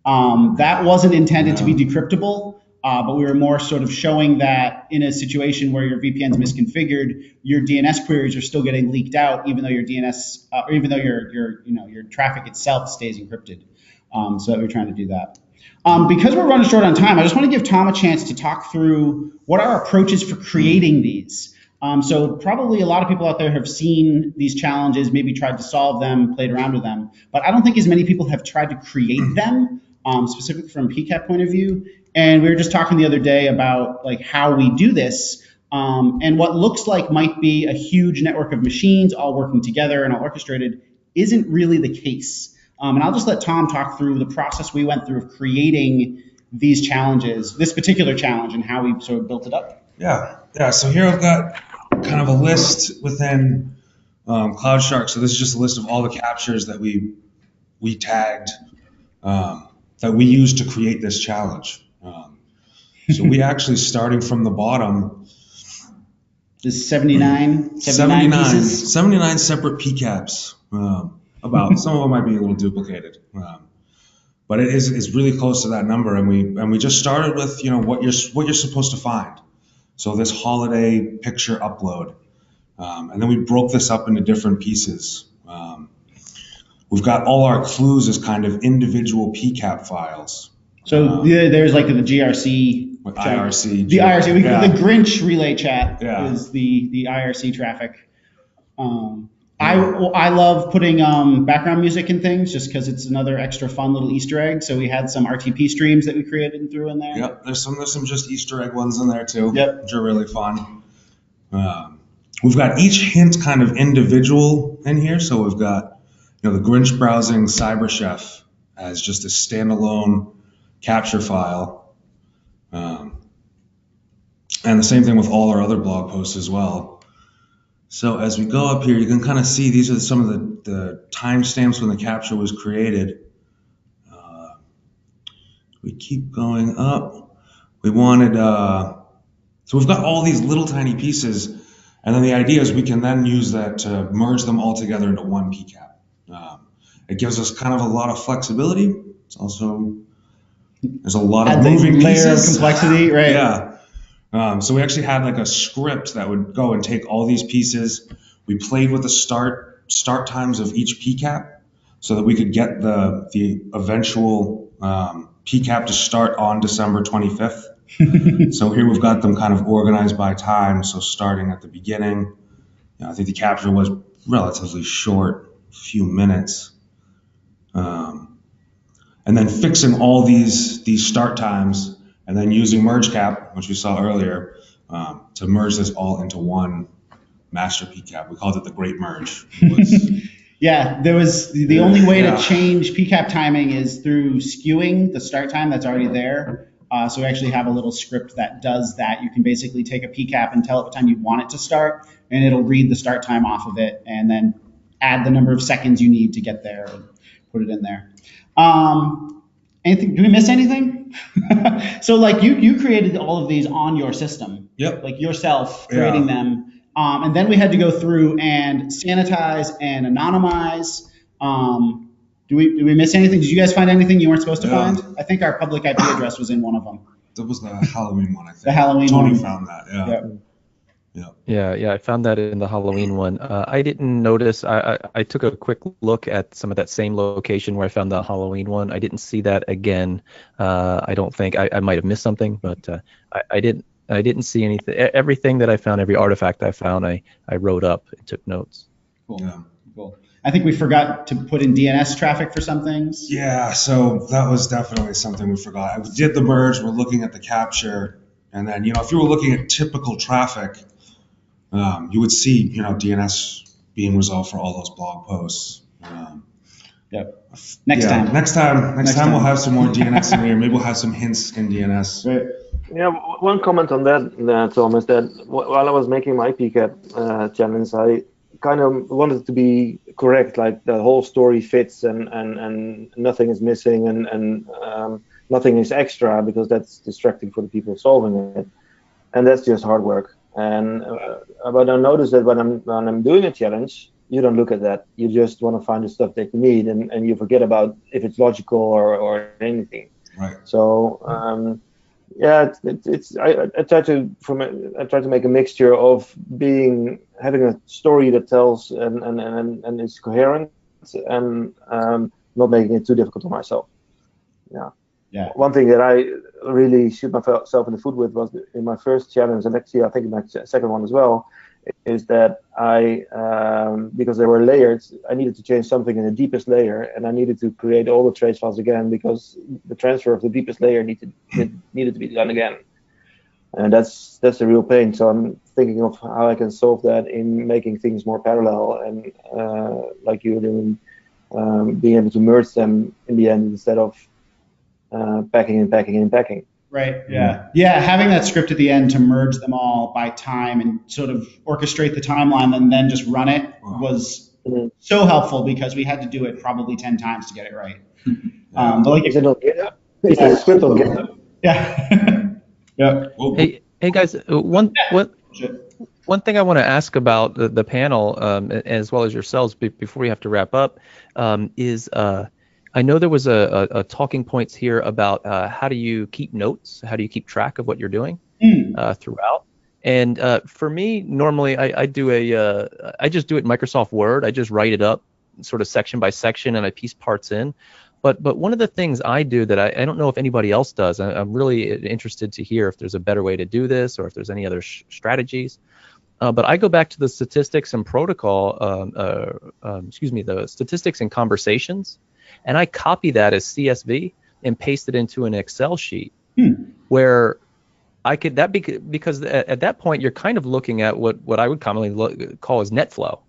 That wasn't intended to be decryptable, but we were more sort of showing that in a situation where your VPN's misconfigured, your DNS queries are still getting leaked out, even though your DNS, or even though your traffic itself stays encrypted. So that we're trying to do that. Because we're running short on time, I just want to give Tom a chance to talk through what our approach is for creating these. So probably a lot of people out there have seen these challenges, maybe tried to solve them, played around with them, but I don't think as many people have tried to create them, specifically from a PCAP point of view. And we were just talking the other day about like how we do this, and what looks like might be a huge network of machines all working together and all orchestrated isn't really the case. And I'll just let Tom talk through the process we went through of creating these challenges, this particular challenge, and how we sort of built it up. Yeah. So here I've got kind of a list within Cloudshark. So this is just a list of all the captures that we tagged that we used to create this challenge. So we actually, starting from the bottom, there's 79 pieces? 79 separate PCAPs. About some of them might be a little duplicated, but it's really close to that number. And we just started with what you're supposed to find. So this holiday picture upload, and then we broke this up into different pieces. We've got all our clues as kind of individual PCAP files. So there's like the GRC, IRC, the IRC. The Grinch relay chat is the IRC traffic. I love putting background music and things just because it's another extra fun little Easter egg. So we had some RTP streams that we created and threw in there. Yep, there's some just Easter egg ones in there too, which are really fun. We've got each hint kind of individual in here. So we've got the Grinch browsing CyberChef as just a standalone capture file. And the same thing with all our other blog posts as well. So as we go up here, you can kind of see these are some of the timestamps when the capture was created. We keep going up. We wanted, so we've got all these little tiny pieces, and then the idea is we can then use that to merge them all together into one PCAP. It gives us kind of a lot of flexibility. It's also, there's a lot of moving layer pieces. Of complexity, right? Yeah. So we actually had like a script that would go and take all these pieces. We played with the start times of each PCAP so that we could get the eventual PCAP to start on December 25th. So here we've got them kind of organized by time. So starting at the beginning, I think the capture was relatively short, a few minutes. And then fixing all these start times and then using MergeCap, which we saw earlier, to merge this all into one master PCAP. We called it the Great Merge. Yeah, there was the only way to change PCAP timing is through skewing the start time that's already there. So we actually have a little script that does that. You can basically take a PCAP and tell it what time you want it to start, and it'll read the start time off of it, and then add the number of seconds you need to get there and put it in there. Anything? Do we miss anything? So like you created all of these on your system, like yourself creating them. And then we had to go through and sanitize and anonymize. Do we miss anything? Did you guys find anything you weren't supposed to find? I think our public IP address was in one of them. That was the Halloween one, I think. The Halloween Tony one. found that, Yeah, I found that in the Halloween one. I didn't notice. I took a quick look at some of that same location where I found the Halloween one. I didn't see that again. I don't think I might have missed something, but I didn't see anything. Everything that I found, every artifact I found, I wrote up and took notes. Cool. Yeah. Cool. I think we forgot to put in DNS traffic for some things. Yeah, so that was definitely something we forgot. We did the merge. We're looking at the capture, and then if you were looking at typical traffic, you would see DNS being resolved for all those blog posts. Next time we'll have some more DNS in here. Maybe we'll have some hints in DNS. Right. Yeah, one comment on that, Tom, is that while I was making my PCAP challenge, I kind of wanted to be correct, like the whole story fits and nothing is missing and nothing is extra, because that's distracting for the people solving it, and that's just hard work. And but I noticed that when I'm doing a challenge, you don't look at that. You just want to find the stuff that you need, and you forget about if it's logical or anything. Right. So I try to make a mixture of having a story that tells and is coherent, and not making it too difficult for myself. Yeah. One thing that I really shoot myself in the foot with was in my first challenge, and actually I think in my second one as well, is that because there were layers, I needed to change something in the deepest layer, and I needed to create all the trace files again because the transfer of the deepest layer needed to be done again, and that's a real pain. So I'm thinking of how I can solve that in making things more parallel, and like you were doing, being able to merge them in the end instead of packing. Right. Yeah. Yeah. Having that script at the end to merge them all by time and sort of orchestrate the timeline and then just run it was so helpful, because we had to do it probably 10 times to get it right. But like, is it on GitHub? Is the script on GitHub? Yeah. Yeah. Hey guys, one thing I want to ask about the panel, as well as yourselves, before we have to wrap up, is I know there was a talking points here about how do you keep notes, how do you keep track of what you're doing throughout. And for me, normally I just do it in Microsoft Word. I just write it up sort of section by section, and I piece parts in. But one of the things I do that I don't know if anybody else does, I'm really interested to hear if there's a better way to do this or if there's any other strategies. But I go back to the statistics and protocol, the statistics and conversations, and I copy that as CSV and paste it into an Excel sheet where I could, because at that point you're kind of looking at what I would commonly call as net flow.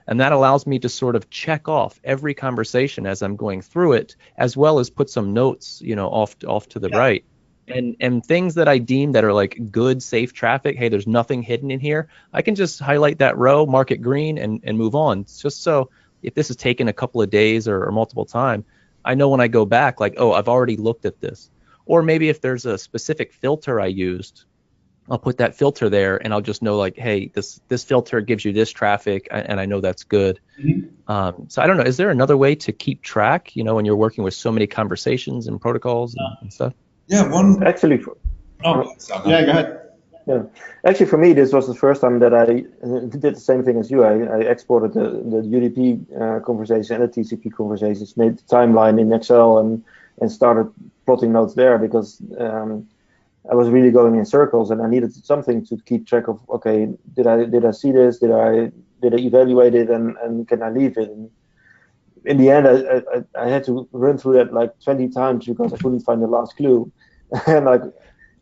And that allows me to sort of check off every conversation as I'm going through it, as well as put some notes, off to the right. And things that I deem that are like good, safe traffic, hey, there's nothing hidden in here, I can just highlight that row, mark it green, and move on. It's just so if this has taken a couple of days or multiple times, I know when I go back, like, oh, I've already looked at this. Or maybe if there's a specific filter I used, I'll put that filter there, and I'll just know, like, hey, this filter gives you this traffic, and I know that's good. So I don't know, is there another way to keep track, when you're working with so many conversations and protocols and stuff? Yeah, Actually, go ahead. Yeah, actually, for me, this was the first time that I did the same thing as you. I exported the UDP conversation and the TCP conversations, made the timeline in Excel, and started plotting notes there, because I was really going in circles, and I needed something to keep track of. Okay, did I see this? Did I evaluate it? And can I leave it? And in the end, I had to run through that like 20 times because I couldn't find the last clue, and like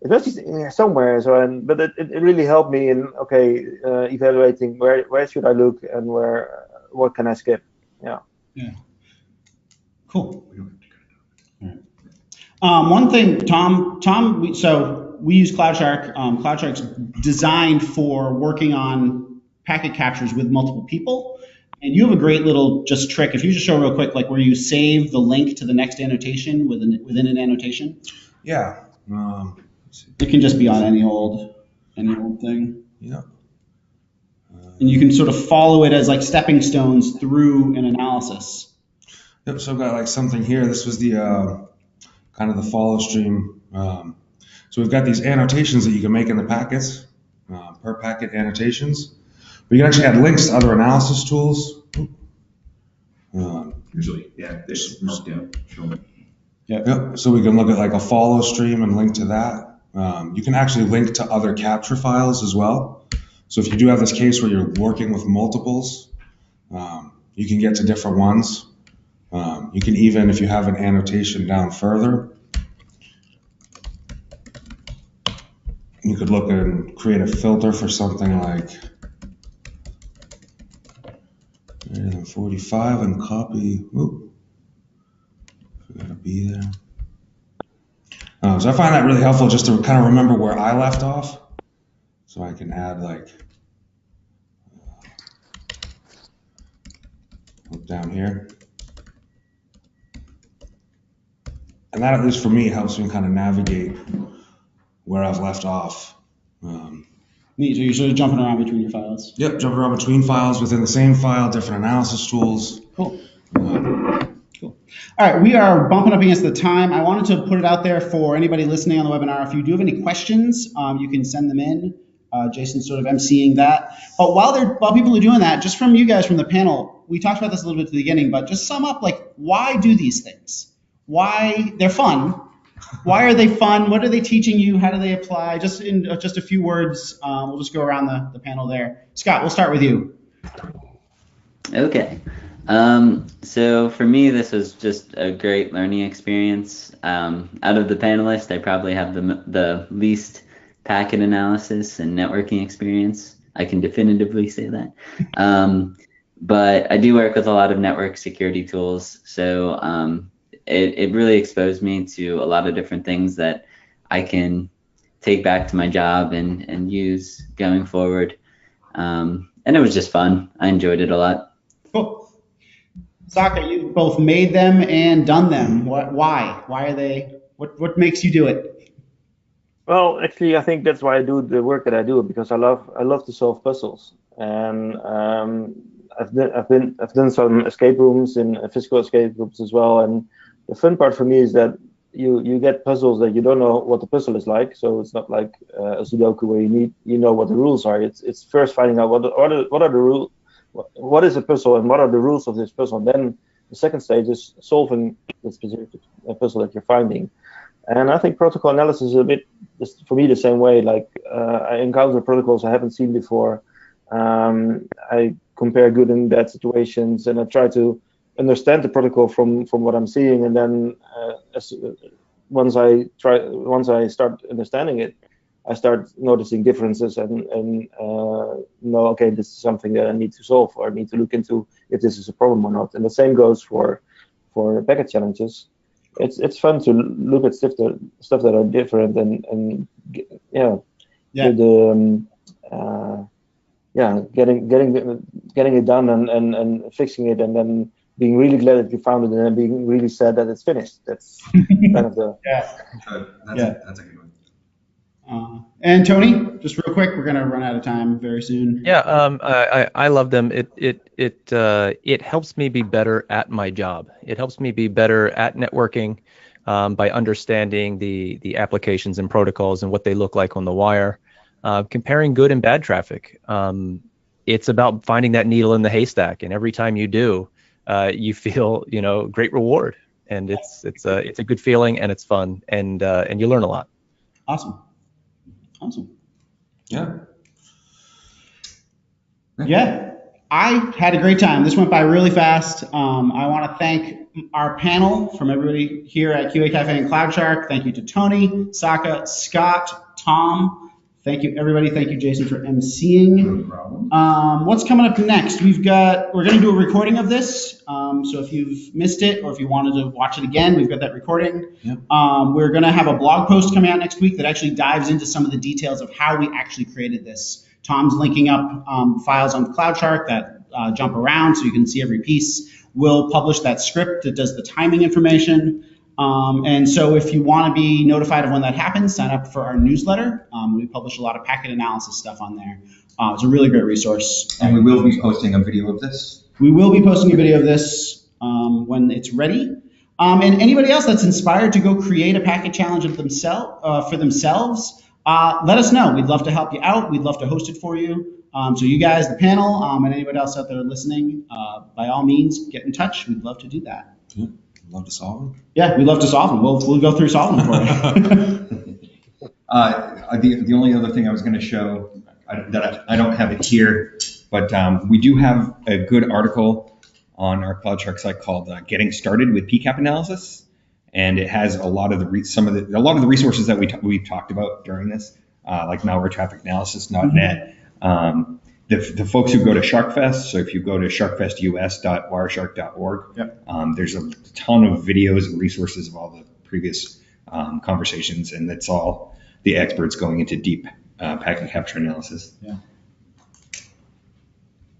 it must be somewhere. So but it really helped me in evaluating where should I look and what can I skip. Yeah. Yeah. Cool. All right. One thing, Tom, so we use Cloudshark. Cloudshark's designed for working on packet captures with multiple people. And you have a great little just trick. If you just show real quick, like where you save the link to the next annotation within an annotation. Yeah. It can just be on any old thing. Yeah. And you can sort of follow it as like stepping stones through an analysis. Yep. So I've got like something here. This was the kind of the follow stream. So we've got these annotations that you can make in the packets, per packet annotations. But you can actually add links to other analysis tools. Usually, yeah, they're marked out. Sure. Yep. So we can look at like a follow stream and link to that. You can actually link to other capture files as well. So if you do have this case where you're working with multiples, you can get to different ones. You can even, if you have an annotation down further, you could look and create a filter for something like 45 and copy. Oop, gotta be there. So I find that really helpful just to kind of remember where I left off. So I can add like, look down here. And that, at least for me, helps me kind of navigate where I've left off. Neat. So you're sort of jumping around between your files. Yep, jumping around between files within the same file, different analysis tools. Cool. Cool. All right, we are bumping up against the time. I wanted to put it out there for anybody listening on the webinar. If you do have any questions, you can send them in. Jason's sort of emceeing that. But while people are doing that, just from you guys from the panel, we talked about this a little bit at the beginning, but just sum up, like, why do these things? Why they're fun? Why are they fun? What are they teaching you? How do they apply? Just in just a few words, we'll just go around the panel there. Scott, we'll start with you. Okay. So for me, this was just a great learning experience. Out of the panelists, I probably have the least packet analysis and networking experience. I can definitively say that. But I do work with a lot of network security tools. So it really exposed me to a lot of different things that I can take back to my job and use going forward. And it was just fun. I enjoyed it a lot. Cool. Sake, you both made them and done them. Why? Why are they? What makes you do it? Well, actually, I think that's why I do the work that I do, because I love to solve puzzles, and I've done some escape rooms and physical escape rooms as well. And the fun part for me is that you get puzzles that you don't know what the puzzle is like. So it's not like a Sudoku where you know what the rules are. It's first finding out what are the rules. What is a puzzle and what are the rules of this puzzle? And then the second stage is solving the specific puzzle that you're finding. And I think protocol analysis is a bit, for me, the same way. Like I encounter protocols I haven't seen before. I compare good and bad situations, and I try to understand the protocol from what I'm seeing. And then once I start understanding it, I start noticing differences and know, okay, this is something that I need to solve, or I need to look into if this is a problem or not. And the same goes for packet challenges. It's fun to look at stuff that are different and getting it done and fixing it, and then being really glad that you found it, and then being really sad that it's finished. That's kind of the That's a good one. And Tony, just real quick, we're gonna run out of time very soon. Yeah, I love them. It helps me be better at my job. It helps me be better at networking by understanding the applications and protocols and what they look like on the wire, comparing good and bad traffic. It's about finding that needle in the haystack, and every time you do, you feel great reward, and it's a good feeling, and it's fun, and you learn a lot. Awesome. Yeah. Yeah, I had a great time. This went by really fast. I want to thank our panel from everybody here at QA Cafe and Cloudshark. Thank you to Tony, Saka, Scott, Tom Thank you, everybody. Thank you, Jason, for emceeing. No problem. What's coming up next? We're going to do a recording of this. So if you've missed it or if you wanted to watch it again, we've got that recording. Yep. We're going to have a blog post coming out next week that actually dives into some of the details of how we actually created this. Tom's linking up files on Cloudshark that jump around so you can see every piece. We'll publish that script that does the timing information. And so if you want to be notified of when that happens, sign up for our newsletter. We publish a lot of packet analysis stuff on there. It's a really great resource. And we will be posting a video of this. We will be posting a video of this when it's ready. And anybody else that's inspired to go create a packet challenge of for themselves, let us know. We'd love to help you out. We'd love to host it for you. So you guys, the panel, and anybody else out there listening, by all means, get in touch. We'd love to do that. Yeah. Love to solve them. Yeah, we'd love to solve them. We'll go through solving them for you. The only other thing I was going to show, that I don't have it here, but we do have a good article on our Cloudshark site called "Getting Started with PCAP Analysis," and it has a lot of the resources that we've talked about during this, like malware traffic analysis.net. The folks who go to SharkFest, so if you go to sharkfestus.wireshark.org, yep. There's a ton of videos and resources of all the previous conversations, and that's all the experts going into deep packet capture analysis. Yeah.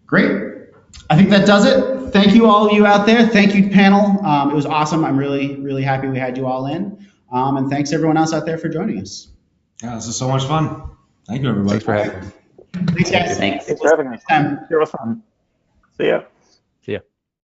Great. I think that does it. Thank you, all of you out there. Thank you, panel. It was awesome. I'm really, really happy we had you all in. And thanks everyone else out there for joining us. Yeah, this is so much fun. Thank you, everybody. Thanks for having me. Thanks, guys. Thanks. Thanks for having us. It was fun. See ya.